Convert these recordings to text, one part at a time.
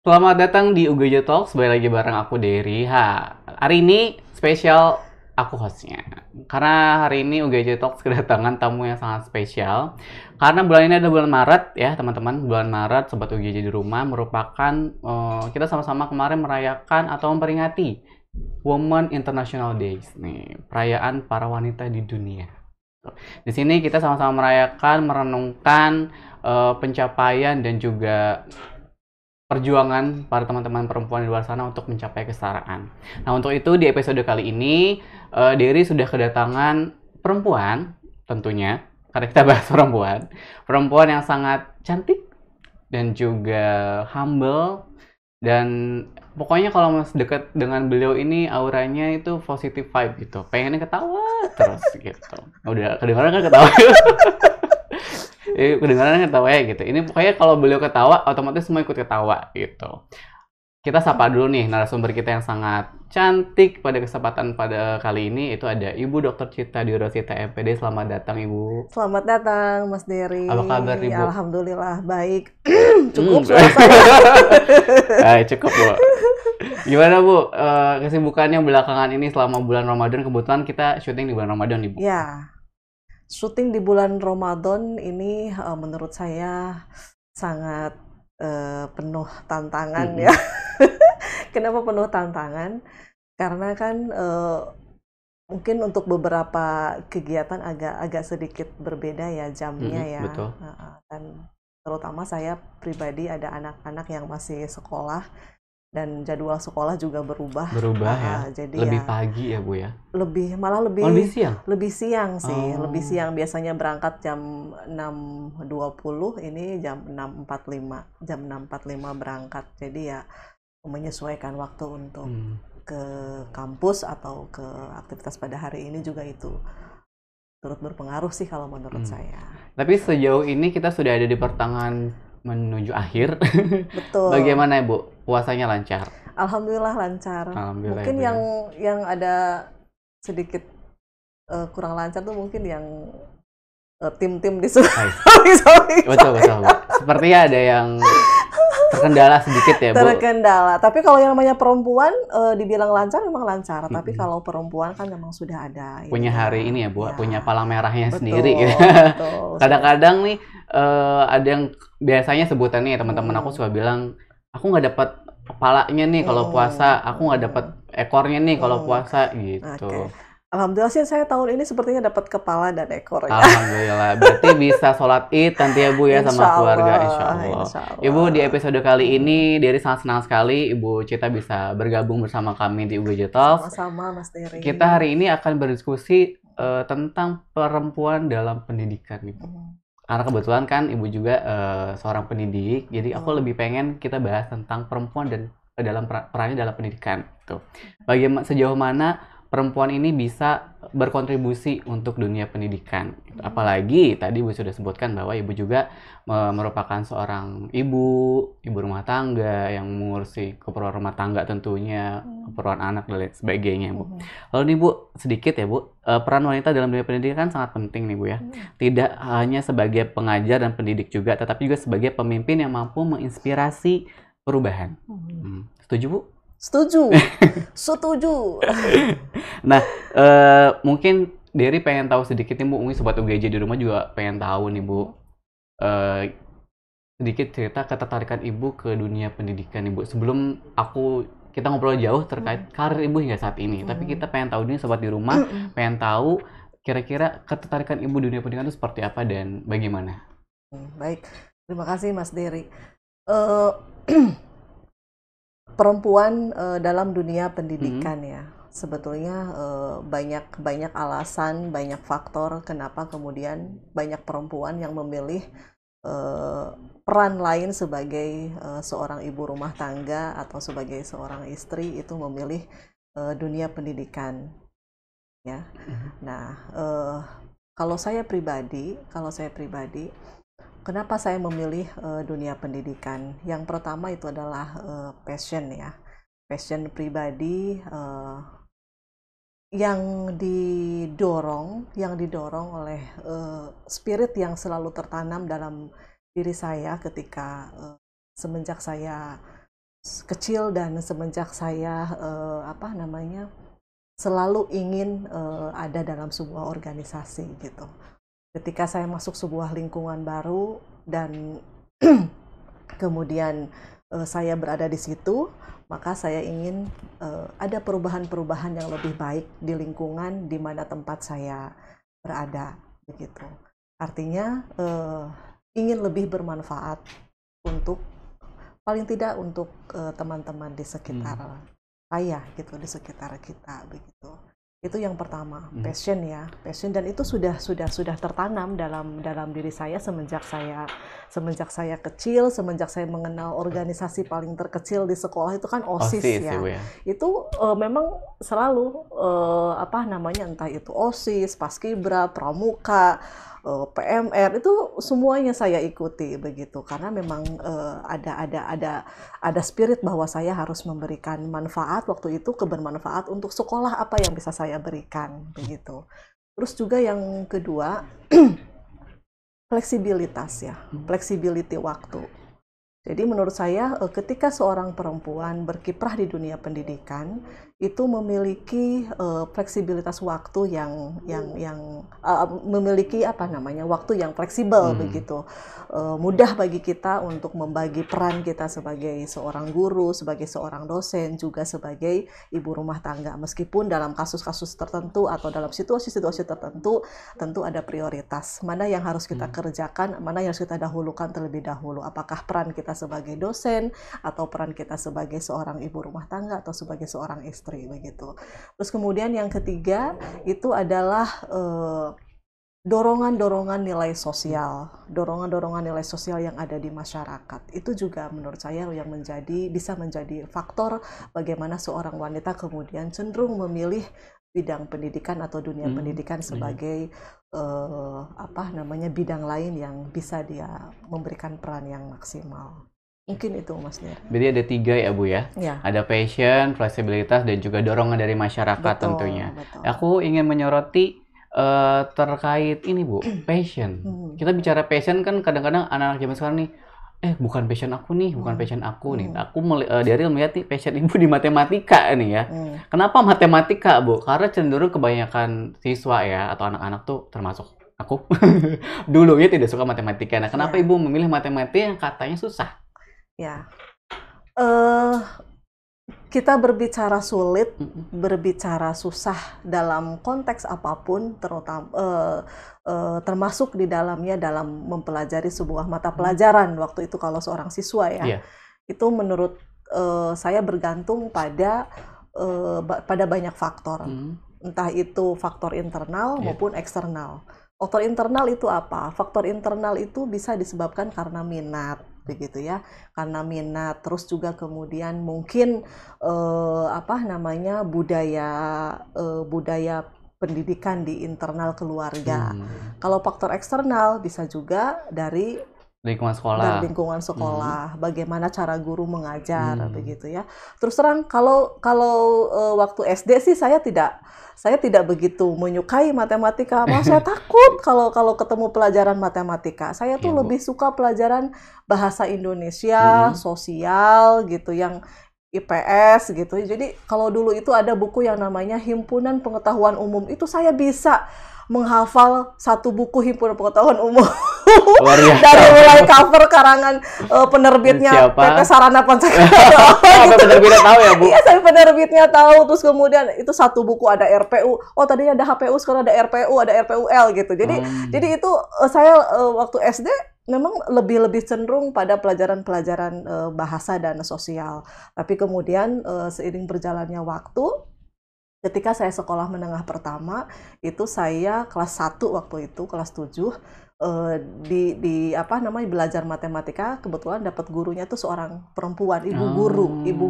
Selamat datang di UGJ Talks, balik lagi bareng aku Dery. Hari ini spesial aku hostnya. Karena hari ini UGJ Talks kedatangan tamu yang sangat spesial. Karena bulan ini ada bulan Maret ya teman-teman. Bulan Maret Sobat UGJ di rumah merupakan kita sama-sama kemarin merayakan atau memperingati Women International Days nih, perayaan para wanita di dunia. Di sini kita sama-sama merayakan, merenungkan pencapaian dan juga perjuangan para teman-teman perempuan di luar sana untuk mencapai kesetaraan. Nah, untuk itu di episode kali ini Dery sudah kedatangan perempuan tentunya karena kita bahas perempuan yang sangat cantik dan juga humble dan pokoknya kalau mas dekat dengan beliau ini auranya itu positive vibe gitu, pengennya ketawa terus gitu. Udah kedengaran kan ketawa? Kedengaran ketawa ya gitu. Ini pokoknya kalau beliau ketawa, otomatis semua ikut ketawa gitu. Kita sapa dulu nih narasumber kita yang sangat cantik pada kesempatan pada kali ini. Itu ada Ibu Dr. Cita Dirosita MPD. Selamat datang Ibu. Selamat datang Mas Dery. Apa kabar Ibu? Alhamdulillah baik. Cukup suara saya. Cukup Bu. Gimana Bu, kesibukannya belakangan ini selama bulan Ramadan? Kebetulan kita syuting di bulan Ramadan nih Bu. Ya, syuting di bulan Ramadan ini menurut saya sangat penuh tantangan ya. Kenapa penuh tantangan? Karena kan mungkin untuk beberapa kegiatan agak sedikit berbeda ya jamnya ya. Betul. Dan terutama saya pribadi ada anak-anak yang masih sekolah. Dan jadwal sekolah juga berubah ya. Jadi lebih pagi ya Bu ya? Malah lebih siang? Lebih siang sih. Lebih siang, biasanya berangkat jam 6.20, ini jam 6.45. Jam 6.45 berangkat. Jadi ya menyesuaikan waktu untuk ke kampus atau ke aktivitas pada hari ini juga itu turut berpengaruh sih kalau menurut saya. Tapi sejauh ini kita sudah ada di pertengahan menuju akhir. Betul. Bagaimana Bu? Puasanya lancar? Alhamdulillah lancar. Alhamdulillah. Mungkin yang ada sedikit kurang lancar tuh mungkin yang tim-tim di Betul. Sepertinya ada yang terkendala sedikit ya Bu? Terkendala. Tapi kalau yang namanya perempuan dibilang lancar memang lancar. Tapi kalau perempuan kan memang sudah ada. Punya hari ini ya Bu, punya palang merahnya sendiri. Betul. Kadang-kadang nih ada yang biasanya sebutannya teman-teman aku suka bilang, aku nggak dapat kepalanya nih kalau puasa, aku nggak dapat ekornya nih kalau puasa gitu. Okay. Alhamdulillah sih saya tahun ini sepertinya dapat kepala dan ekor ya. Alhamdulillah, berarti bisa sholat Id nanti ya Bu ya sama keluarga Insya Allah. Ibu di episode kali ini Dery sangat senang sekali Ibu Cita bisa bergabung bersama kami di UGJ Talks. Sama-sama Mas Dery. Kita hari ini akan berdiskusi tentang perempuan dalam pendidikan Ibu. Karena kebetulan kan Ibu juga seorang pendidik, jadi aku lebih pengen kita bahas tentang perempuan dan dalam perannya dalam pendidikan. Tuh. Bagaimana sejauh mana perempuan ini bisa berkontribusi untuk dunia pendidikan. Apalagi tadi Ibu sudah sebutkan bahwa Ibu juga merupakan seorang ibu rumah tangga yang mengurusi keperluan rumah tangga tentunya, keperluan anak dan lain sebagainya, Bu. Lalu nih Bu, sedikit ya Bu, peran wanita dalam dunia pendidikan sangat penting nih Bu ya. Tidak hanya sebagai pengajar dan pendidik juga, tetapi juga sebagai pemimpin yang mampu menginspirasi perubahan. Setuju Bu? Setuju. Nah, mungkin Dery pengen tahu sedikit nih Bu, mungkin Sobat UGJ di rumah juga pengen tahu nih Bu, sedikit cerita ketertarikan Ibu ke dunia pendidikan Ibu. Sebelum kita ngobrol jauh terkait karir Ibu hingga saat ini, tapi kita pengen tahu nih Sobat di rumah, pengen tahu kira-kira ketertarikan Ibu dunia pendidikan itu seperti apa dan bagaimana? Baik, terima kasih Mas Dery. Perempuan dalam dunia pendidikan ya, sebetulnya banyak alasan, banyak faktor kenapa kemudian banyak perempuan yang memilih peran lain sebagai seorang ibu rumah tangga atau sebagai seorang istri itu memilih dunia pendidikan ya. Nah, kalau saya pribadi kenapa saya memilih dunia pendidikan? Yang pertama itu adalah passion ya, passion pribadi yang didorong oleh spirit yang selalu tertanam dalam diri saya ketika semenjak saya kecil dan semenjak saya selalu ingin ada dalam sebuah organisasi gitu. Ketika saya masuk sebuah lingkungan baru dan kemudian saya berada di situ, maka saya ingin ada perubahan-perubahan yang lebih baik di lingkungan di mana tempat saya berada begitu. Artinya ingin lebih bermanfaat untuk paling tidak untuk teman-teman di sekitar saya gitu, di sekitar kita begitu. Itu yang pertama, passion ya, passion, dan itu sudah tertanam dalam diri saya semenjak saya kecil, semenjak saya mengenal organisasi paling terkecil di sekolah itu kan OSIS ya. Itu memang selalu entah itu OSIS, Paskibra, Pramuka, PMR, itu semuanya saya ikuti begitu, karena memang ada spirit bahwa saya harus memberikan manfaat waktu itu, kebermanfaat untuk sekolah apa yang bisa saya berikan begitu. Terus juga yang kedua fleksibilitas ya, flexibility waktu. Jadi menurut saya ketika seorang perempuan berkiprah di dunia pendidikan itu memiliki fleksibilitas waktu yang memiliki waktu yang fleksibel begitu. Mudah bagi kita untuk membagi peran kita sebagai seorang guru, sebagai seorang dosen, juga sebagai ibu rumah tangga. Meskipun dalam kasus-kasus tertentu atau dalam situasi-situasi tertentu tentu ada prioritas. Mana yang harus kita kerjakan, mana yang harus kita dahulukan terlebih dahulu. Apakah peran kita sebagai dosen atau peran kita sebagai seorang ibu rumah tangga atau sebagai seorang istri begitu. Terus kemudian yang ketiga itu adalah dorongan-dorongan nilai sosial, dorongan-dorongan nilai sosial yang ada di masyarakat. Itu juga menurut saya yang bisa menjadi faktor bagaimana seorang wanita kemudian cenderung memilih bidang pendidikan atau dunia pendidikan sebagai bidang lain yang bisa dia memberikan peran yang maksimal. Mungkin itu Mas Ner. Berarti ada 3 ya Bu ya? Ya. Ada passion, fleksibilitas, dan juga dorongan dari masyarakat. Betul, tentunya. Betul. Aku ingin menyoroti terkait ini Bu, passion. Kita bicara passion kan kadang-kadang anak-anak zaman sekarang nih, bukan passion aku nih, bukan passion aku nih. Aku dari melihat nih passion Ibu di matematika nih ya. Kenapa matematika Bu? Karena cenderung kebanyakan siswa ya atau anak-anak tuh termasuk aku dulunya tidak suka matematika. Nah, kenapa Ibu memilih matematika yang katanya susah? Ya, kita berbicara sulit, berbicara susah dalam konteks apapun, termasuk di dalamnya dalam mempelajari sebuah mata pelajaran. Waktu itu kalau seorang siswa ya, itu menurut saya bergantung pada banyak faktor, entah itu faktor internal maupun eksternal. Faktor internal itu apa? Faktor internal itu bisa disebabkan karena minat, begitu ya, karena minat. Terus juga kemudian mungkin budaya pendidikan di internal keluarga. Kalau faktor eksternal bisa juga dari lingkungan sekolah, bagaimana cara guru mengajar, begitu ya. Terus terang kalau waktu SD sih saya tidak begitu menyukai matematika. Malah saya takut kalau ketemu pelajaran matematika. Saya tuh lebih suka pelajaran bahasa Indonesia, sosial gitu, yang IPS gitu. Jadi kalau dulu itu ada buku yang namanya Himpunan Pengetahuan Umum, itu saya bisa menghafal satu buku Himpunan Pengetahuan Umum dari mulai cover karangan penerbitnya PT Sarana Pancakala. Penerbitnya tahu ya Bu? Iya, saya penerbitnya tahu. Terus kemudian itu satu buku ada RPU. Oh, tadinya ada HPU, sekarang ada RPU, ada RPUL gitu. Jadi itu saya waktu SD memang lebih cenderung pada pelajaran-pelajaran bahasa dan sosial. Tapi kemudian seiring berjalannya waktu, ketika saya sekolah menengah pertama, itu saya kelas 1 waktu itu, kelas 7, belajar matematika, kebetulan dapat gurunya tuh seorang perempuan, ibu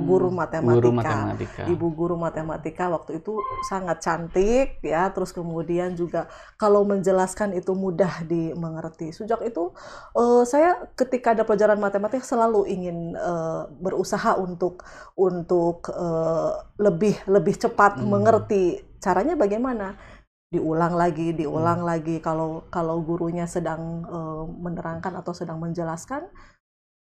guru matematika. Ibu guru matematika waktu itu sangat cantik ya, terus kemudian juga kalau menjelaskan itu mudah dimengerti. Sejak itu saya ketika ada pelajaran matematika selalu ingin berusaha untuk lebih cepat mengerti. Caranya bagaimana? Diulang lagi kalau gurunya sedang menerangkan atau sedang menjelaskan,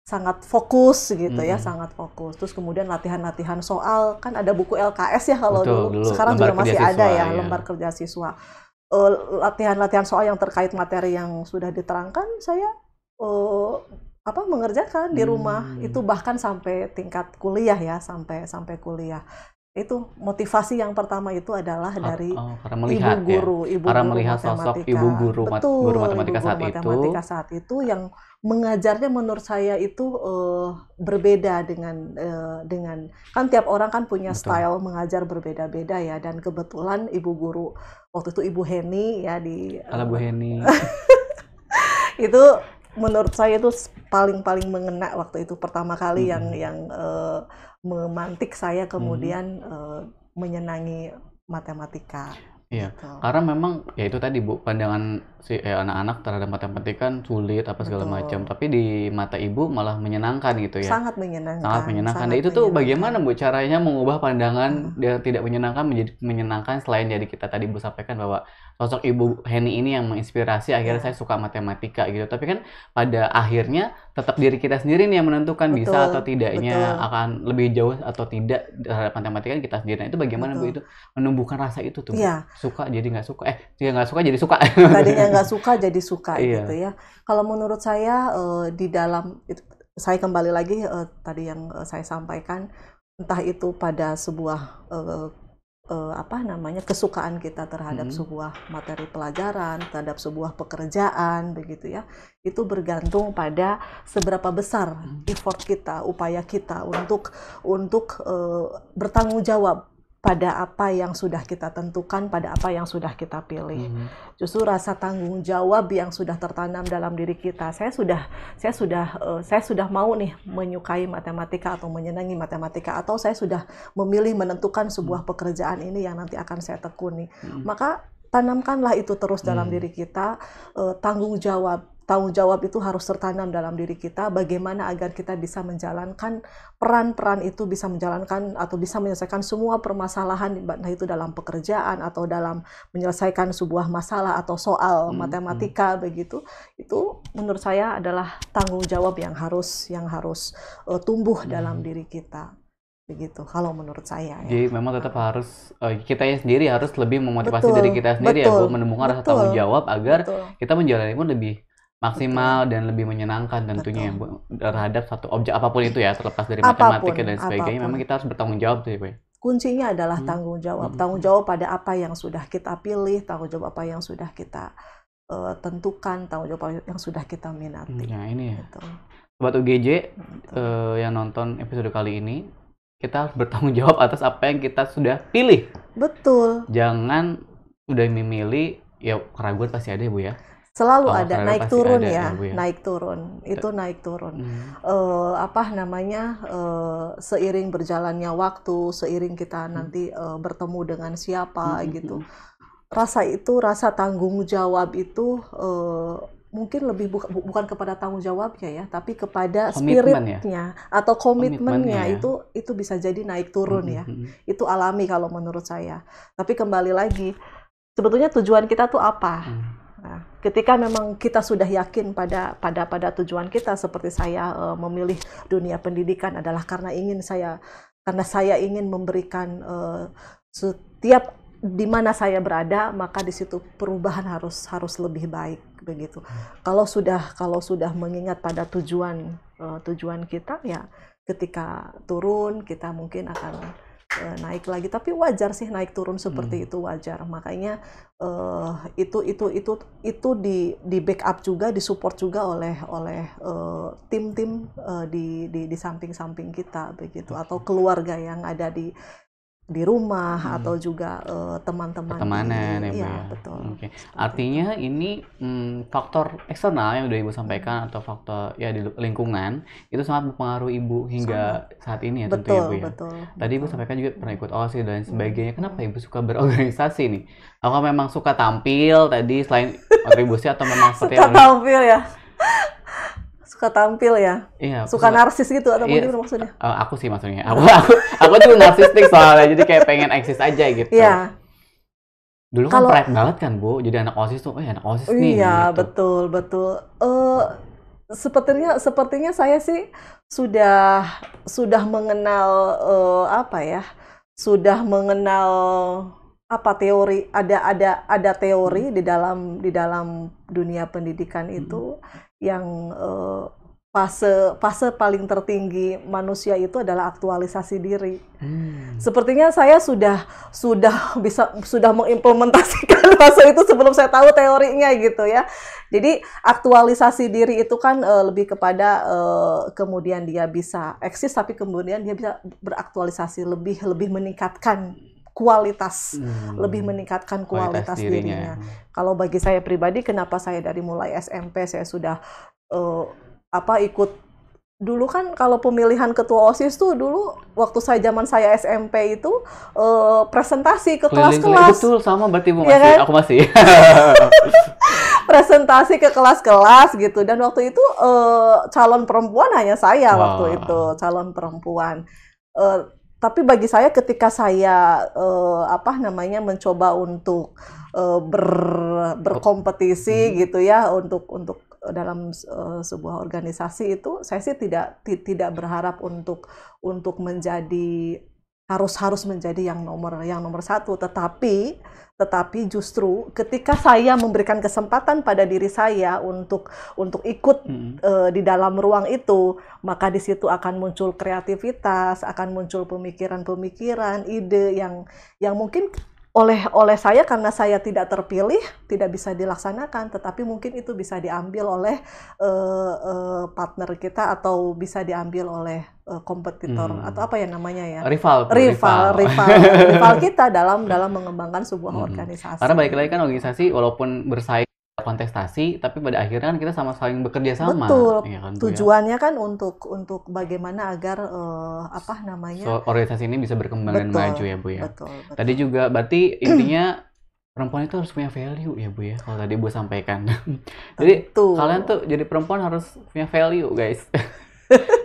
sangat fokus gitu ya, sangat fokus. Terus kemudian latihan-latihan soal, kan ada buku LKS ya kalau dulu. Sekarang juga masih ada ya, lembar kerja siswa. Latihan-latihan soal yang terkait materi yang sudah diterangkan, saya mengerjakan di rumah. Itu bahkan sampai tingkat kuliah ya, sampai kuliah. Itu motivasi yang pertama itu adalah dari ibu guru sosok ibu guru matematika saat itu yang mengajarnya menurut saya itu berbeda dengan kan tiap orang kan punya style mengajar berbeda-beda ya, dan kebetulan ibu guru waktu itu Ibu Heni ya Bu Heni itu menurut saya itu paling mengena waktu itu pertama kali yang memantik saya kemudian menyenangi matematika. Iya, gitu. Karena memang ya itu tadi Bu, pandangan si anak-anak terhadap matematika kan sulit apa segala macam, tapi di mata Ibu malah menyenangkan gitu ya. Sangat menyenangkan. Dan itu tuh bagaimana Bu caranya mengubah pandangan yang tidak menyenangkan menjadi menyenangkan, selain dari kita tadi Bu sampaikan bahwa sosok Ibu Heni ini yang menginspirasi akhirnya saya suka matematika gitu. Tapi kan pada akhirnya tetap diri kita sendiri nih yang menentukan bisa atau tidaknya akan lebih jauh atau tidak terhadap matematika kita sendiri. Nah, itu bagaimana Bu itu menumbuhkan rasa itu tuh Bu? Suka jadi nggak suka, nggak suka jadi suka. Tadinya nggak suka jadi suka gitu ya. Kalau menurut saya di dalam itu, saya kembali lagi tadi yang saya sampaikan, entah itu pada sebuah kesukaan kita terhadap sebuah materi pelajaran, terhadap sebuah pekerjaan begitu ya, itu bergantung pada seberapa besar effort kita, upaya kita untuk bertanggung jawab pada apa yang sudah kita tentukan, pada apa yang sudah kita pilih. Justru rasa tanggung jawab yang sudah tertanam dalam diri kita. Saya sudah mau nih menyukai matematika atau menyenangi matematika, atau saya sudah memilih menentukan sebuah pekerjaan ini yang nanti akan saya tekuni. Maka tanamkanlah itu terus dalam diri kita, tanggung jawab itu harus tertanam dalam diri kita, bagaimana agar kita bisa menjalankan peran-peran itu, bisa menjalankan atau bisa menyelesaikan semua permasalahan, entah itu dalam pekerjaan atau dalam menyelesaikan sebuah masalah atau soal matematika begitu. Itu menurut saya adalah tanggung jawab yang harus tumbuh dalam diri kita. Begitu kalau menurut saya ya. Jadi memang tetap harus kita sendiri harus lebih memotivasi diri kita sendiri ya Bu, menemukan rasa tanggung jawab agar kita menjalani pun lebih maksimal dan lebih menyenangkan tentunya ya Bu, terhadap satu objek apapun itu ya, terlepas dari matematika dan sebagainya. Memang kita harus bertanggung jawab sih Bu. Kuncinya adalah tanggung jawab. Tanggung jawab pada apa yang sudah kita pilih, tanggung jawab apa yang sudah kita tentukan, tanggung jawab yang sudah kita minati. Nah ini ya. Sobat UGJ yang nonton episode kali ini, kita harus bertanggung jawab atas apa yang kita sudah pilih. Betul. Jangan udah memilih, ya keraguan pasti ada ya Bu ya. Selalu ada, naik turun ya, naik turun, itu naik turun. Seiring berjalannya waktu, seiring kita nanti bertemu dengan siapa gitu, rasa tanggung jawab itu mungkin lebih bukan kepada tanggung jawabnya ya, tapi kepada spiritnya atau komitmennya itu bisa jadi naik turun ya. Itu alami kalau menurut saya. Tapi kembali lagi, sebetulnya tujuan kita tuh apa? Nah, ketika memang kita sudah yakin pada tujuan kita, seperti saya memilih dunia pendidikan adalah karena saya ingin memberikan setiap di mana saya berada, maka di situ perubahan harus lebih baik begitu. Kalau sudah mengingat pada tujuan kita ya, ketika turun kita mungkin akan naik lagi, tapi wajar sih naik turun seperti itu, wajar. Makanya itu di backup juga, disupport juga oleh tim-tim di samping kita begitu, atau keluarga yang ada di rumah atau juga teman-teman ya. Betul. Okay. Artinya ini faktor eksternal yang udah Ibu sampaikan atau faktor ya di lingkungan itu sangat mempengaruhi Ibu hingga saat ini ya, tentunya Bu ya. Tadi Ibu sampaikan juga pernah ikut OSIS dan sebagainya. Kenapa Ibu suka berorganisasi nih? Apakah memang suka tampil tadi selain kontribusi, atau memang seperti suka tampil ya? Suka tampil ya? Iya, suka narsis gitu atau mungkin maksudnya? Aku sih maksudnya. Aku juga narsistik soalnya, jadi kayak pengen eksis aja gitu. Iya. Dulu kan pride banget kan Bu, jadi anak OSIS tuh, anak OSIS nih. Iya, gitu. betul. sepertinya saya sih sudah mengenal apa ya, sudah mengenal apa teori, ada teori di dalam dunia pendidikan itu yang fase paling tertinggi manusia itu adalah aktualisasi diri. Sepertinya saya sudah mengimplementasikan fase itu sebelum saya tahu teorinya gitu ya. Jadi aktualisasi diri itu kan lebih kepada kemudian dia bisa eksis, tapi kemudian dia bisa beraktualisasi, lebih meningkatkan kualitas, lebih meningkatkan kualitas dirinya. Kalau bagi saya pribadi, kenapa saya dari mulai SMP saya sudah ikut dulu kan, kalau pemilihan ketua OSIS tuh dulu waktu zaman saya SMP itu presentasi ke kelas-kelas. Betul, sama berarti Bu, ya kan? Aku masih presentasi ke kelas-kelas gitu, dan waktu itu calon perempuan hanya saya. Waktu itu calon perempuan. Tapi bagi saya ketika saya mencoba untuk berkompetisi gitu ya, untuk dalam sebuah organisasi itu, saya sih tidak berharap untuk menjadi harus menjadi yang nomor satu, tetapi justru ketika saya memberikan kesempatan pada diri saya untuk ikut di dalam ruang itu, maka di situ akan muncul kreativitas, akan muncul pemikiran-pemikiran, ide yang mungkin oleh saya, karena saya tidak terpilih, tidak bisa dilaksanakan, tetapi mungkin itu bisa diambil oleh partner kita, atau bisa diambil oleh kompetitor, atau apa ya namanya ya, rival kita dalam mengembangkan sebuah organisasi. Karena balik lagi kan, organisasi walaupun bersaing kontestasi, tapi pada akhirnya kan kita sama saling bekerja sama. Betul. Ya kan, tujuannya kan untuk bagaimana agar organisasi ini bisa berkembang dan maju ya Bu ya. Betul. Tadi juga berarti intinya perempuan itu harus punya value ya Bu ya, kalau tadi Bu sampaikan. Jadi kalian tuh jadi perempuan harus punya value guys.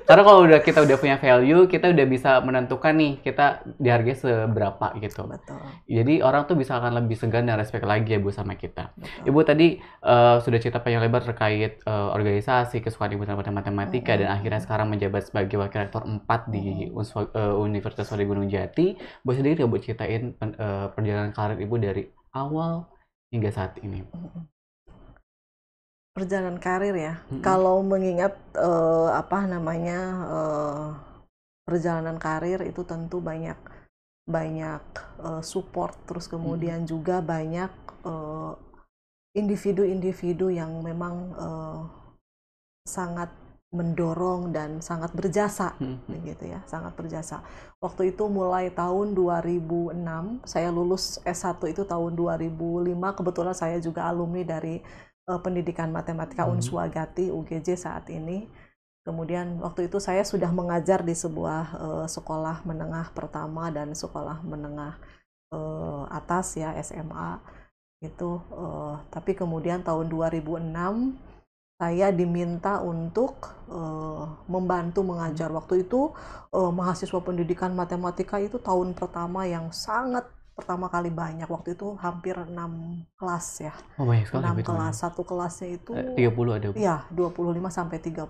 Karena kalau kita udah punya value, kita udah bisa menentukan nih kita dihargai seberapa gitu. Betul. Jadi orang tuh bisa akan lebih segan dan respect lagi ya Bu sama kita. Betul. Ibu tadi sudah cerita panjang lebar terkait organisasi, kesukaan Ibu tentang matematika, dan akhirnya sekarang menjabat sebagai wakil rektor 4 di Universitas Swasta Gunung Jati. Bu sendiri ya Bu ceritain perjalanan karir Ibu dari awal hingga saat ini. Perjalanan karir ya. Kalau mengingat perjalanan karir itu tentu banyak support, terus kemudian juga banyak individu-individu yang memang sangat mendorong dan sangat berjasa, gitu ya, sangat berjasa. Waktu itu mulai tahun 2006, saya lulus S1 itu tahun 2005, kebetulan saya juga alumni dari Pendidikan Matematika Unswagati UGJ saat ini. Kemudian waktu itu saya sudah mengajar di sebuah sekolah menengah pertama dan sekolah menengah atas ya, SMA itu. Tapi kemudian tahun 2006 saya diminta untuk membantu mengajar. Waktu itu mahasiswa pendidikan matematika itu tahun pertama yang sangat pertama kali banyak. Waktu itu hampir 6 kelas ya. Oh, banyak sekali. 6 kelas. Satu kelasnya itu 30 ada. Iya, 25 sampai 30.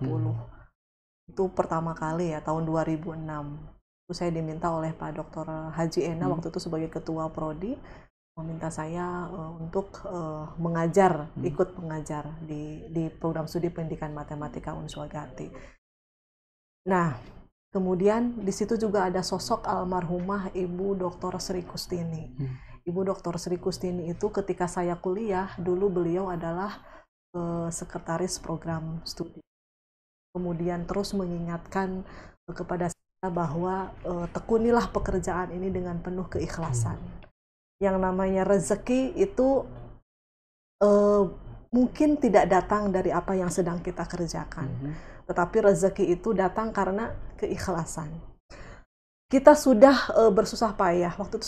Itu pertama kali ya, tahun 2006. Itu saya diminta oleh Pak Dr. Haji Ena waktu itu sebagai ketua prodi, meminta saya untuk mengajar, ikut mengajar di program studi pendidikan matematika Unswagati. Nah, kemudian di situ juga ada sosok almarhumah Ibu Dr. Sri Kustini. Ibu Dr. Sri Kustini itu ketika saya kuliah, dulu beliau adalah sekretaris program studi. Kemudian terus mengingatkan kepada saya bahwa tekunilah pekerjaan ini dengan penuh keikhlasan. Yang namanya rezeki itu mungkin tidak datang dari apa yang sedang kita kerjakan. Tetapi rezeki itu datang karena keikhlasan. Kita sudah bersusah payah. Waktu itu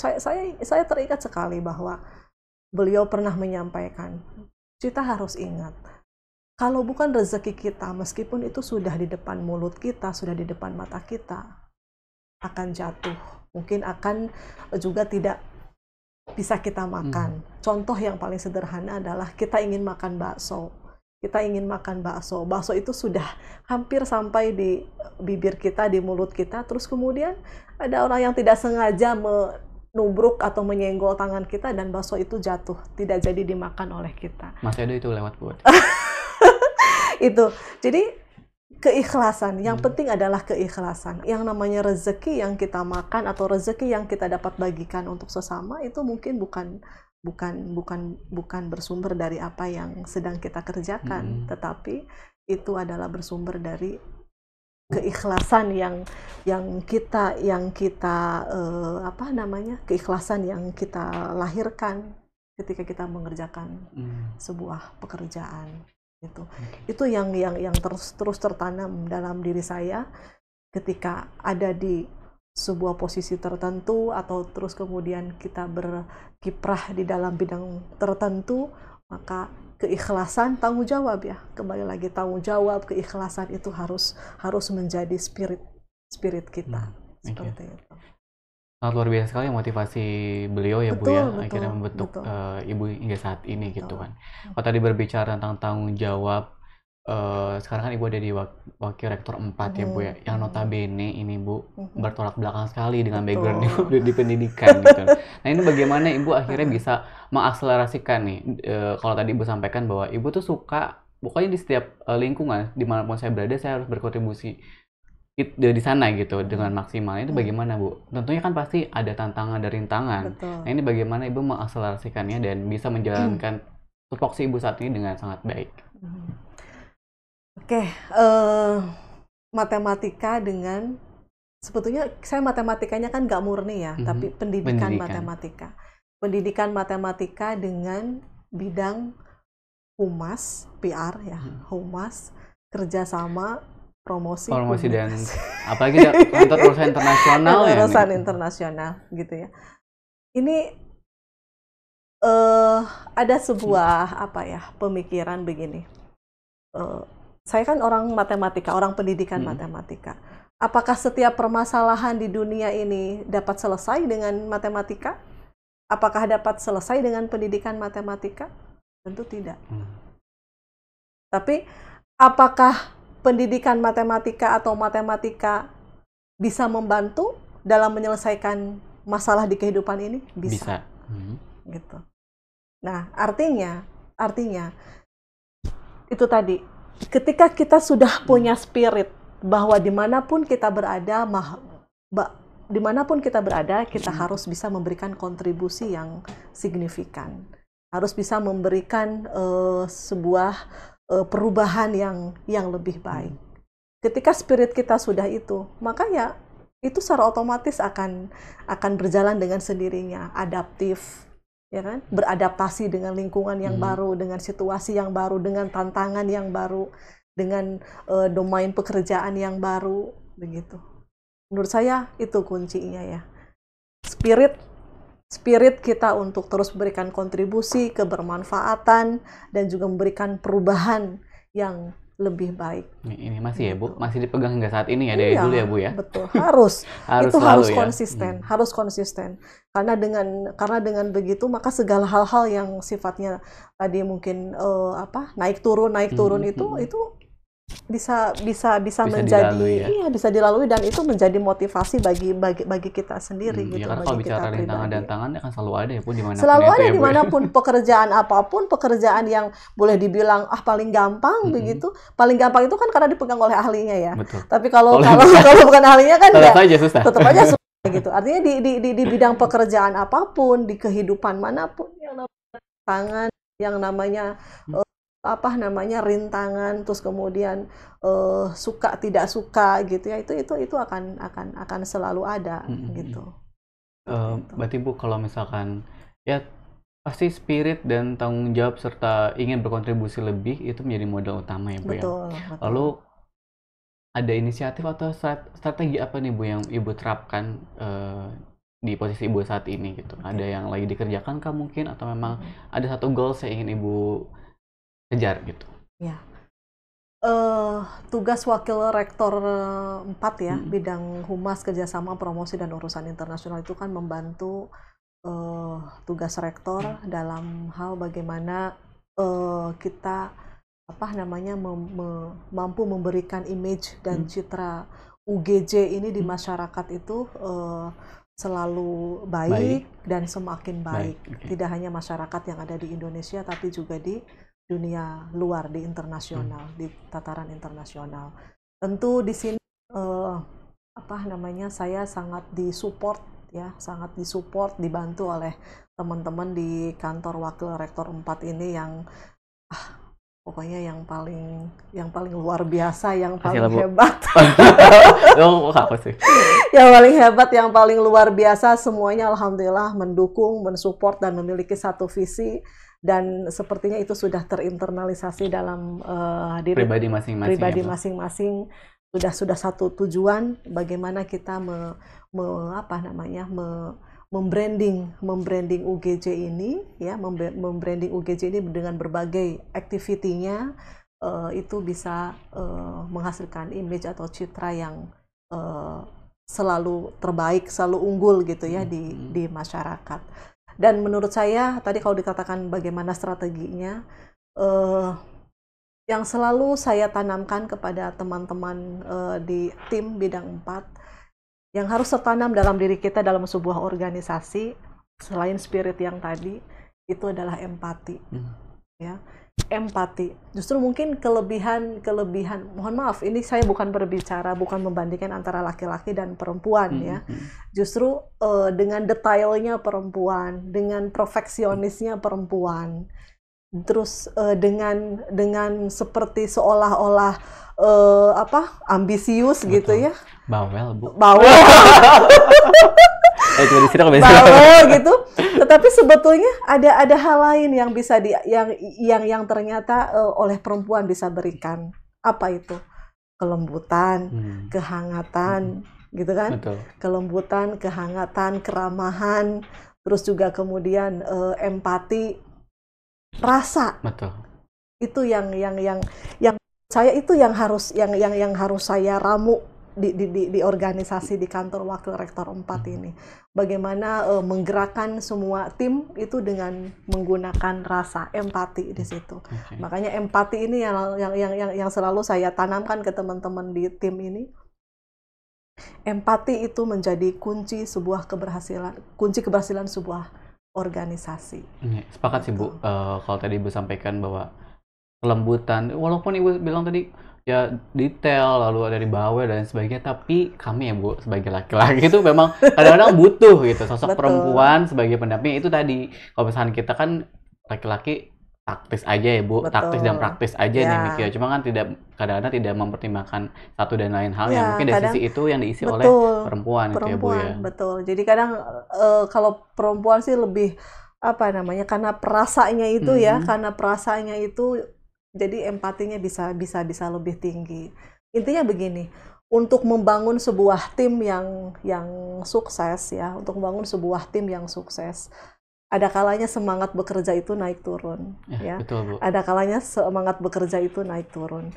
saya teringat sekali bahwa beliau pernah menyampaikan, kita harus ingat, kalau bukan rezeki kita, meskipun itu sudah di depan mulut kita, sudah di depan mata kita, akan jatuh. Mungkin akan juga tidak bisa kita makan. Contoh yang paling sederhana adalah kita ingin makan bakso. kita ingin makan bakso. Bakso itu sudah hampir sampai di bibir kita, di mulut kita, terus kemudian ada orang yang tidak sengaja menubruk atau menyenggol tangan kita dan bakso itu jatuh, tidak jadi dimakan oleh kita. Mas Edo itu lewat buat. Itu. Jadi keikhlasan, yang penting adalah keikhlasan. Yang namanya rezeki yang kita makan atau rezeki yang kita dapat bagikan untuk sesama itu mungkin bukan bersumber dari apa yang sedang kita kerjakan, tetapi itu adalah bersumber dari keikhlasan keikhlasan yang kita lahirkan ketika kita mengerjakan sebuah pekerjaan. Itu yang terus tertanam dalam diri saya ketika ada di sebuah posisi tertentu atau terus kemudian kita berkiprah di dalam bidang tertentu, maka keikhlasan, tanggung jawab ya, kembali lagi tanggung jawab, keikhlasan itu harus menjadi spirit kita. Seperti itu. Sangat luar biasa sekali motivasi beliau ya, Bu ya, akhirnya membentuk Ibu hingga saat ini gitu kan. Kalau tadi berbicara tentang tanggung jawab, sekarang kan Ibu ada di Wakil Rektor 4 ya, Bu ya, yang notabene ini Bu bertolak belakang sekali dengan background Ibu di pendidikan gitu. Nah ini bagaimana Ibu akhirnya bisa mengakselerasikan nih, kalau tadi Ibu sampaikan bahwa Ibu tuh suka, pokoknya di setiap lingkungan, dimanapun saya berada, saya harus berkontribusi di sana gitu dengan maksimal. Itu bagaimana Bu? Tentunya kan pasti ada tantangan dan rintangan. Nah ini bagaimana Ibu mengakselerasikannya dan bisa menjalankan tupoksi Ibu saat ini dengan sangat baik? Oke, matematika dengan sebetulnya saya matematikanya kan nggak murni ya, tapi pendidikan matematika. Pendidikan matematika dengan bidang humas, PR ya, humas, kerjasama, promosi dan apalagi kantor urusan internasional ya. Urusan internasional gitu ya. Ini ada sebuah pemikiran begini. Saya kan orang matematika, orang pendidikan matematika. Apakah setiap permasalahan di dunia ini dapat selesai dengan matematika? Apakah dapat selesai dengan pendidikan matematika? Tentu tidak. Tapi apakah pendidikan matematika atau matematika bisa membantu dalam menyelesaikan masalah di kehidupan ini? Bisa. Gitu. Nah, artinya itu tadi, ketika kita sudah punya spirit bahwa dimanapun kita berada, kita harus bisa memberikan kontribusi yang signifikan, harus bisa memberikan sebuah perubahan yang lebih baik. Ketika spirit kita sudah itu, maka ya itu secara otomatis akan berjalan dengan sendirinya, adaptif, ya kan? Beradaptasi dengan lingkungan yang baru, dengan situasi yang baru, dengan tantangan yang baru, dengan domain pekerjaan yang baru, begitu. Menurut saya itu kuncinya ya. Spirit kita untuk terus memberikan kontribusi, kebermanfaatan, dan juga memberikan perubahan yang lebih baik. Ini masih ya Bu? Masih dipegang hingga saat ini ya, dari dulu ya Bu ya? Betul, harus. Itu harus ya? konsisten, harus konsisten. Karena dengan begitu, maka segala hal-hal yang sifatnya tadi mungkin naik turun itu bisa menjadi dilalui, ya? Iya, bisa dilalui, dan itu menjadi motivasi bagi kita sendiri gitu. Ya, karena kalau bicara rintangan dan tantangan kan selalu ada ya Bu, dimanapun selalu ada ya, dimanapun pekerjaan apapun, pekerjaan yang boleh dibilang paling gampang begitu, paling gampang itu kan karena dipegang oleh ahlinya ya. Betul. Tapi kalau bukan ahlinya kan tetap aja susah. Tetap aja susah gitu. Artinya di bidang pekerjaan apapun, di kehidupan manapun, yang namanya tangan, yang namanya rintangan, terus kemudian suka tidak suka gitu ya, itu akan selalu ada gitu. Berarti Bu, kalau misalkan ya pasti spirit dan tanggung jawab serta ingin berkontribusi lebih itu menjadi modal utama ya Bu. Betul. Lalu ada inisiatif atau strategi apa nih Bu yang Ibu terapkan di posisi Ibu saat ini gitu? Ada yang lagi dikerjakan kah mungkin, atau memang ada satu goals yang ingin Ibu kejar gitu? Ya, tugas Wakil Rektor 4 ya, bidang humas, kerjasama, promosi, dan urusan internasional itu kan membantu tugas rektor dalam hal bagaimana kita mampu memberikan image dan citra UGJ ini di masyarakat itu selalu baik dan semakin baik. Tidak hanya masyarakat yang ada di Indonesia, tapi juga di dunia luar, di internasional, di tataran internasional. Tentu di sini saya sangat disupport ya, sangat disupport, dibantu oleh teman-teman di kantor Wakil Rektor 4 ini yang pokoknya yang paling luar biasa, yang paling hebat. Apa sih? Yang paling hebat, yang paling luar biasa, semuanya alhamdulillah mendukung, mensupport dan memiliki satu visi, dan sepertinya itu sudah terinternalisasi dalam diri pribadi masing-masing. Sudah satu tujuan, bagaimana kita membranding UGJ ini ya, membranding UGJ ini dengan berbagai aktivitinya, itu bisa menghasilkan image atau citra yang selalu terbaik, selalu unggul gitu ya di masyarakat. Dan menurut saya tadi kalau dikatakan bagaimana strateginya, yang selalu saya tanamkan kepada teman-teman di tim bidang 4, yang harus tertanam dalam diri kita dalam sebuah organisasi, selain spirit yang tadi, itu adalah empati. Ya, empati. Justru mungkin kelebihan, mohon maaf, ini saya bukan membandingkan antara laki-laki dan perempuan ya. Justru dengan detailnya perempuan, dengan perfeksionisnya perempuan, terus dengan seperti seolah-olah ambisius. Betul. Gitu ya. Bawel, Bu. Bawel gitu. Tetapi sebetulnya ada hal lain yang bisa yang ternyata oleh perempuan bisa berikan. Apa itu? Kelembutan, kehangatan, gitu kan? Betul. Kelembutan, kehangatan, keramahan, terus juga kemudian empati, rasa. Betul. Itu yang saya itu yang harus saya ramu di organisasi, di kantor Wakil Rektor 4 ini. Bagaimana menggerakkan semua tim itu dengan menggunakan rasa empati di situ. Makanya empati ini yang selalu saya tanamkan ke teman-teman di tim ini. Empati itu menjadi kunci keberhasilan sebuah organisasi. Sepakat sih Bu. Kalau tadi Ibu sampaikan bahwa kelembutan, walaupun Ibu bilang tadi ya detail, lalu ada di bawah dan sebagainya, tapi kami ya Bu sebagai laki-laki itu memang kadang-kadang butuh gitu sosok perempuan sebagai pendamping. Itu tadi kalau misalnya kita kan laki-laki taktis aja ya Bu, taktis dan praktis aja nih mikir, cuma kan kadang-kadang tidak mempertimbangkan satu dan lain hal yang mungkin dari sisi itu yang diisi oleh perempuan gitu ya Bu ya. Betul. Jadi kadang kalau perempuan sih lebih karena perasaannya itu karena perasaannya itu, jadi empatinya bisa lebih tinggi. Intinya begini, untuk membangun sebuah tim yang sukses ya, ada kalanya semangat bekerja itu naik turun ya. Betul, Bu. Ada kalanya semangat bekerja itu naik turun.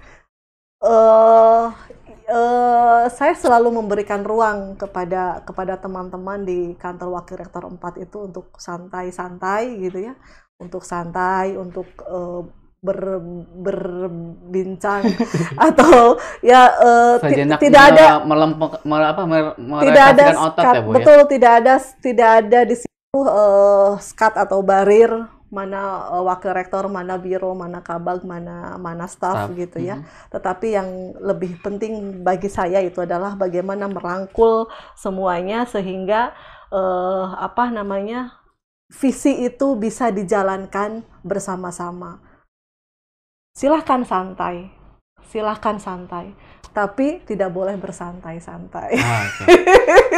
Saya selalu memberikan ruang kepada teman-teman di kantor Wakil Rektor 4 itu untuk santai-santai gitu ya, untuk berbincang atau ya tidak ada merefleksikan otot ya Bu ya. Betul, tidak ada di situ skat atau barir mana wakil rektor, mana biro, mana kabag, mana staff gitu ya. Tetapi yang lebih penting bagi saya itu adalah bagaimana merangkul semuanya sehingga visi itu bisa dijalankan bersama-sama. Silahkan santai, tapi tidak boleh bersantai-santai.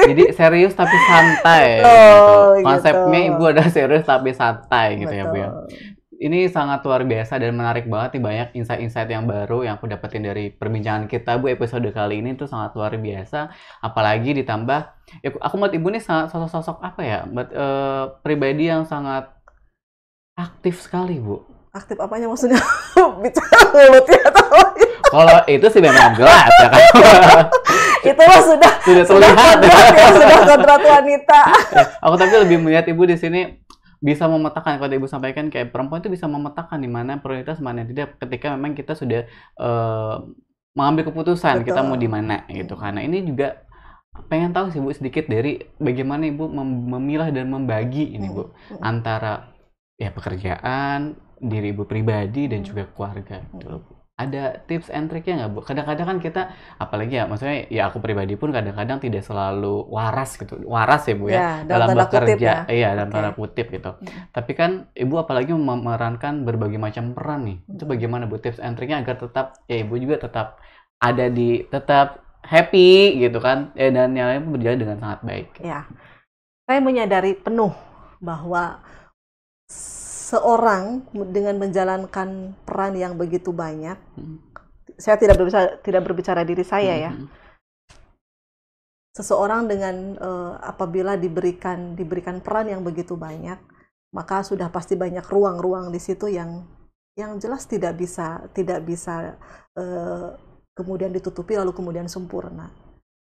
Jadi serius tapi santai. Gitu. Konsepnya Ibu ada serius tapi santai gitu. Betul. Ya Bu ya. Ini sangat luar biasa dan menarik banget nih, banyak insight-insight yang baru yang aku dapetin dari perbincangan kita Bu episode kali ini tuh sangat luar biasa. Apalagi ditambah, ya aku melihat Ibu nih sangat sosok pribadi yang sangat aktif sekali Bu. Aktif apanya maksudnya? Bicara mulutnya atau kalau itu sih memang jelas ya kan. Itu mah sudah terlihat sudah kontrak wanita. Aku tapi lebih melihat Ibu di sini bisa memetakan, kalau Ibu sampaikan kayak perempuan itu bisa memetakan di mana prioritas, mana tidak ketika memang kita sudah mengambil keputusan kita mau di mana gitu. Karena ini juga pengen tahu sih Bu sedikit dari bagaimana Ibu memilah dan membagi ini Bu antara ya pekerjaan, diri Ibu pribadi dan juga keluarga gitu loh Bu. Ada tips and triknya nggak Bu? Kadang-kadang kan kita, apalagi ya maksudnya ya aku pribadi pun kadang-kadang tidak selalu waras gitu. Waras ya Bu ya, dalam bekerja. Iya, dalam tanda kutip gitu. Tapi kan Ibu apalagi memerankan berbagai macam peran nih. Itu bagaimana Bu tips and triknya agar tetap, ya Ibu juga tetap ada tetap happy gitu kan, dan yang lain pun berjalan dengan sangat baik. Ya, saya menyadari penuh bahwa seorang dengan menjalankan peran yang begitu banyak, saya tidak berbicara diri saya ya. Seseorang dengan apabila diberikan peran yang begitu banyak, maka sudah pasti banyak ruang-ruang di situ yang jelas tidak bisa kemudian ditutupi lalu kemudian sempurna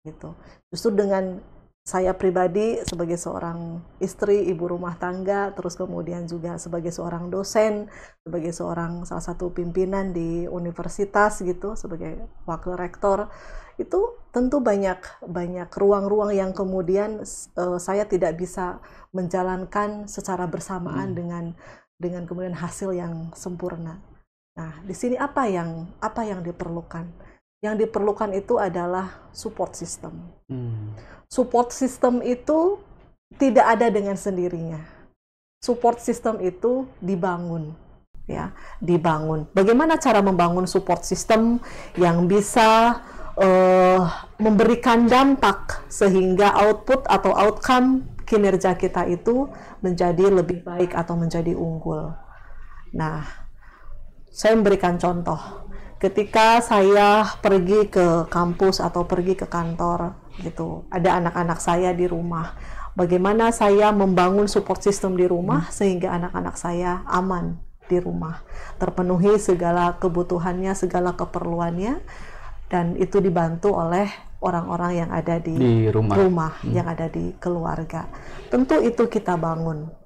gitu. Justru dengan saya pribadi sebagai seorang istri, ibu rumah tangga, terus kemudian juga sebagai seorang dosen, sebagai seorang salah satu pimpinan di universitas gitu, sebagai wakil rektor, itu tentu banyak ruang-ruang yang kemudian saya tidak bisa menjalankan secara bersamaan dengan kemudian hasil yang sempurna. Nah, di sini apa yang diperlukan? Yang diperlukan itu adalah support system. Support system itu tidak ada dengan sendirinya. Support system itu dibangun, ya, dibangun. Bagaimana cara membangun support system yang bisa memberikan dampak sehingga output atau outcome kinerja kita itu menjadi lebih baik atau menjadi unggul. Nah, saya memberikan contoh. Ketika saya pergi ke kampus atau pergi ke kantor gitu, ada anak-anak saya di rumah. Bagaimana saya membangun support system di rumah sehingga anak-anak saya aman di rumah, terpenuhi segala kebutuhannya, segala keperluannya, dan itu dibantu oleh orang-orang yang ada di rumah yang ada di keluarga. Tentu itu kita bangun.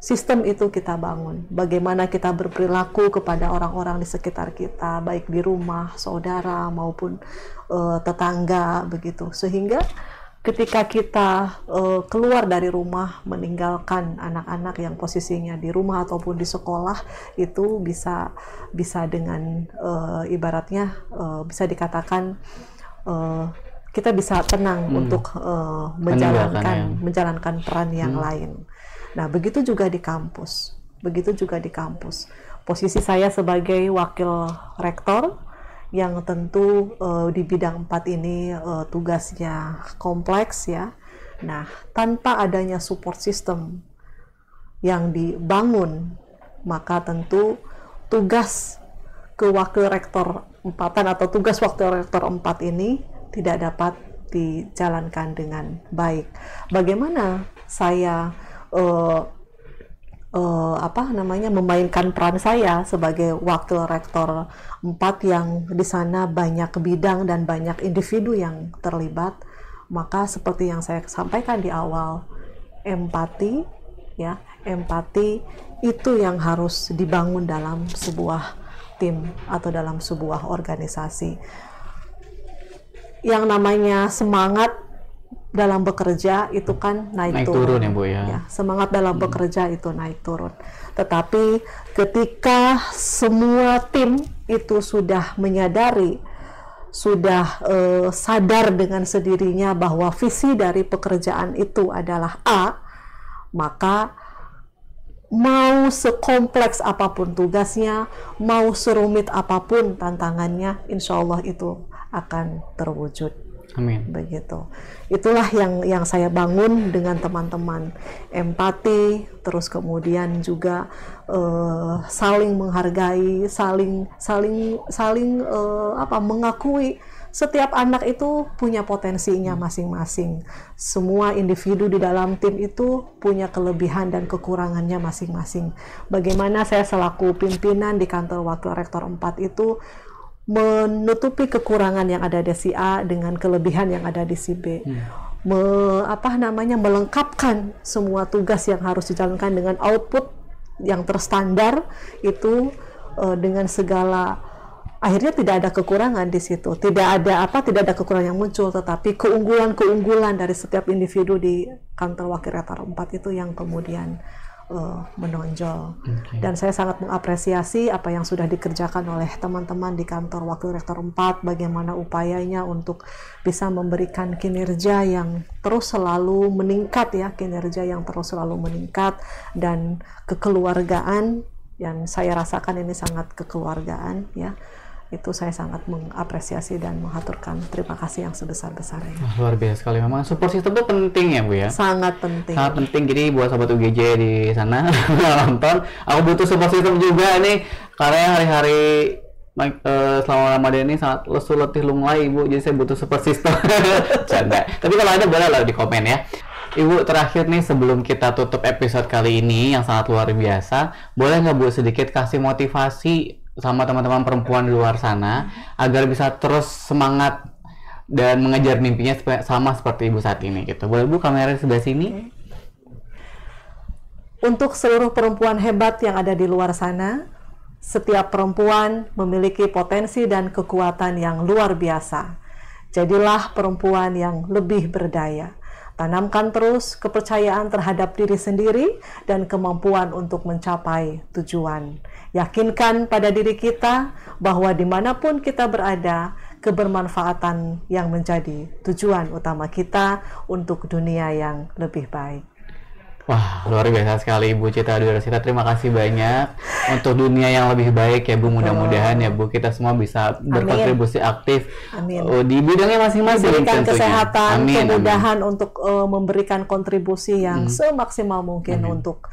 Sistem itu kita bangun. Bagaimana kita berperilaku kepada orang-orang di sekitar kita, baik di rumah, saudara maupun tetangga begitu. Sehingga ketika kita keluar dari rumah, meninggalkan anak-anak yang posisinya di rumah ataupun di sekolah, itu bisa dengan ibaratnya bisa dikatakan kita bisa tenang untuk menjalankan peran yang lain. Nah, begitu juga di kampus. Posisi saya sebagai wakil rektor yang tentu di bidang 4 ini tugasnya kompleks ya. Nah, tanpa adanya support system yang dibangun, maka tentu tugas ke wakil rektor 4-an atau tugas wakil rektor 4 ini tidak dapat dijalankan dengan baik. Bagaimana saya memainkan peran saya sebagai wakil rektor 4 yang di sana banyak bidang dan banyak individu yang terlibat, maka seperti yang saya sampaikan di awal, empati itu yang harus dibangun dalam sebuah tim atau dalam sebuah organisasi. Yang namanya semangat dalam bekerja itu kan naik turun ya Bu ya. Semangat dalam bekerja itu naik turun. Tetapi ketika semua tim itu sudah menyadari, sudah sadar dengan sendirinya bahwa visi dari pekerjaan itu adalah A, maka mau sekompleks apapun tugasnya, mau serumit apapun tantangannya, insya Allah itu akan terwujud. Amin. Begitu. Itulah yang saya bangun dengan teman-teman. Empati, terus kemudian juga saling menghargai, saling mengakui setiap anak itu punya potensinya masing-masing. Semua individu di dalam tim itu punya kelebihan dan kekurangannya masing-masing. Bagaimana saya selaku pimpinan di kantor Wakil Rektor 4 itu menutupi kekurangan yang ada di si A dengan kelebihan yang ada di si B. melengkapkan semua tugas yang harus dijalankan dengan output yang terstandar itu dengan segala, akhirnya tidak ada kekurangan di situ, tidak ada kekurangan yang muncul, tetapi keunggulan dari setiap individu di kantor Wakil Rektor 4 itu yang kemudian menonjol. Dan saya sangat mengapresiasi apa yang sudah dikerjakan oleh teman-teman di kantor Wakil Rektor 4, bagaimana upayanya untuk bisa memberikan kinerja yang terus selalu meningkat ya, dan kekeluargaan yang saya rasakan ini sangat kekeluargaan ya. Itu saya sangat mengapresiasi dan mengaturkan terima kasih yang sebesar-besarnya. Luar biasa sekali, memang support system itu penting ya Bu ya? Sangat penting. Sangat penting, jadi buat sobat UGJ di sana nonton, aku butuh support system juga nih, karena hari-hari selama Ramadan ini sangat lesu letih lunglai Ibu, jadi saya butuh support system. Canda. Tapi kalau ada boleh lah di komen ya. Ibu, terakhir nih sebelum kita tutup episode kali ini yang sangat luar biasa, boleh nggak Bu sedikit kasih motivasi sama teman-teman perempuan di luar sana agar bisa terus semangat dan mengejar mimpinya sama seperti Ibu saat ini gitu. Boleh Bu, kamera di sebelah sini. Untuk seluruh perempuan hebat yang ada di luar sana, setiap perempuan memiliki potensi dan kekuatan yang luar biasa. Jadilah perempuan yang lebih berdaya. Tanamkan terus kepercayaan terhadap diri sendiri dan kemampuan untuk mencapai tujuan. Yakinkan pada diri kita bahwa dimanapun kita berada, kebermanfaatan yang menjadi tujuan utama kita untuk dunia yang lebih baik. Wah, luar biasa sekali Ibu Citra Dwi Rosita. Terima kasih banyak untuk dunia yang lebih baik ya Bu. Mudah-mudahan ya Bu, kita semua bisa berkontribusi aktif di bidangnya masing-masing. Diberikan kesehatan, kemudahan untuk memberikan kontribusi yang semaksimal mungkin untuk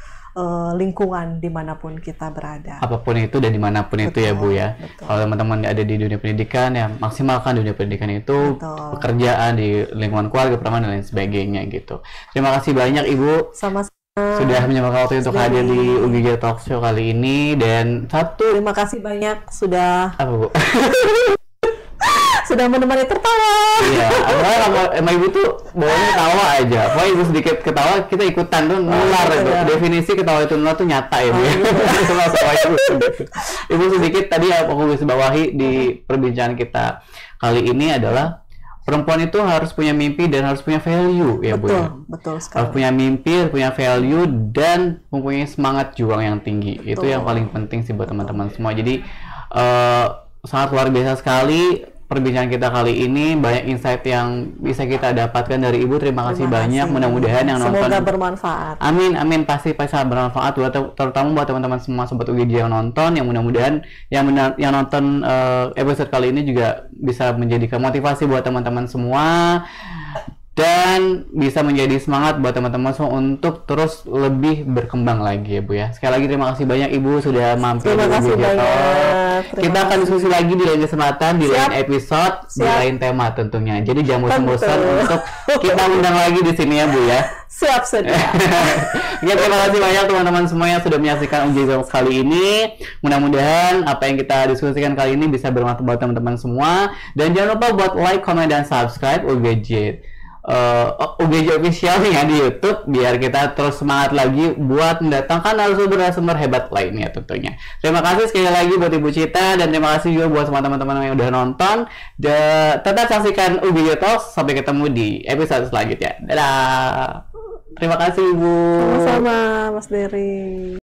lingkungan dimanapun kita berada. Apapun itu dan dimanapun itu ya Bu ya. Kalau teman-teman ada di dunia pendidikan ya maksimalkan dunia pendidikan itu, pekerjaan di lingkungan keluarga, pertemanan dan lain sebagainya gitu. Terima kasih banyak Ibu. Sama-sama. Sudah menyempatkan waktu untuk hadir di UGJ Talk Show kali ini. Dan terima kasih banyak sudah Bu? Sudah menemani tertawa. Iya, emang Ibu tuh bawanya ketawa aja. Pokoknya Ibu sedikit ketawa, kita ikutan tuh nular itu. Definisi ketawa itu nular tuh nyata ya Bu. Ibu sedikit tadi aku bisa bawahi di perbincangan kita kali ini adalah perempuan itu harus punya mimpi dan harus punya value ya Bu ya. Betul sekali. Harus punya mimpi, harus punya value dan mempunyai semangat juang yang tinggi. Itu yang paling penting sih buat teman-teman semua. Jadi sangat luar biasa sekali perbincangan kita kali ini, banyak insight yang bisa kita dapatkan dari Ibu. Terima kasih banyak. Mudah-mudahan yang nonton semoga bermanfaat. Amin, pasti sangat bermanfaat terutama buat teman-teman semua sobat UGJ yang nonton, yang mudah-mudahan yang nonton episode kali ini juga bisa menjadikan motivasi buat teman-teman semua dan bisa menjadi semangat buat teman-teman semua untuk terus lebih berkembang lagi ya Bu ya. Sekali lagi terima kasih banyak Ibu sudah mampir di UGJ Talk. Kita akan diskusi lagi di lain kesempatan, di lain episode, di lain tema tentunya. Jadi jangan bosan-bosan untuk kita undang lagi di sini ya Bu ya. Siap sedia. Ya, terima kasih banyak teman-teman semua yang sudah menyaksikan UGJ Talk kali ini. Mudah-mudahan apa yang kita diskusikan kali ini bisa bermanfaat buat teman-teman semua. Dan jangan lupa buat like, comment, dan subscribe UGJ Official nih ya di YouTube biar kita terus semangat lagi buat mendatangkan narasumber-narasumber hebat lainnya tentunya. Terima kasih sekali lagi buat Ibu Cita dan terima kasih juga buat semua teman-teman yang udah nonton. Tetap saksikan UGJ Talk, sampai ketemu di episode selanjutnya. Dadah. Terima kasih Ibu. Sama-sama Mas Dery.